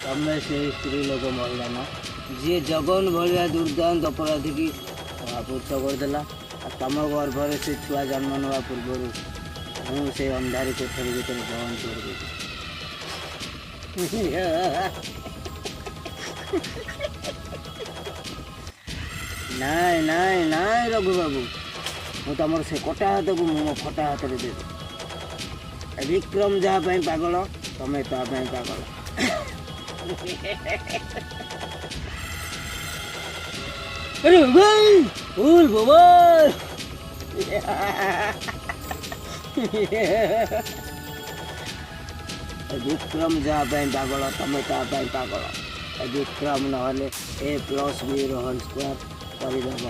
ତମେ ସେଇ ସ୍ତ୍ରୀ ଲୋକ ମହିଳା ନା ଯିଏ ଜଗନ ଭଳିଆ ଦୁର୍ଦାନ୍ତ ଅପରାଧୀ କି ମହାପୁରୁଷ କରିଦେଲା। ଆଉ ତମ ଗର୍ଭରେ ସେ ଛୁଆ ଜନ୍ମ ନେବା ପୂର୍ବରୁ ମୁଁ ସେଇ ଅନ୍ଧାରୀ କୋଠରୀ ଭିତରେ ବନ୍ଦ କରିଦେବି। ନାଇଁ ନାଇଁ ନାଇଁ ରଘୁ ବାବୁ, ମୁଁ ତମର ସେ କଟା ହାତକୁ ମୁଁ ମୋ ଫଟା ହାତରେ ଦେବି। ବିକ୍ରମ ଯାହା ପାଇଁ ପାଗଳ ତମେ ତା ପାଇଁ ପାଗଳ। अरे भाई फूल बोल विक्रम जहाँ पागल तुम ता पागल। विक्रम नहले A+B होल स्क्वायर करदेव।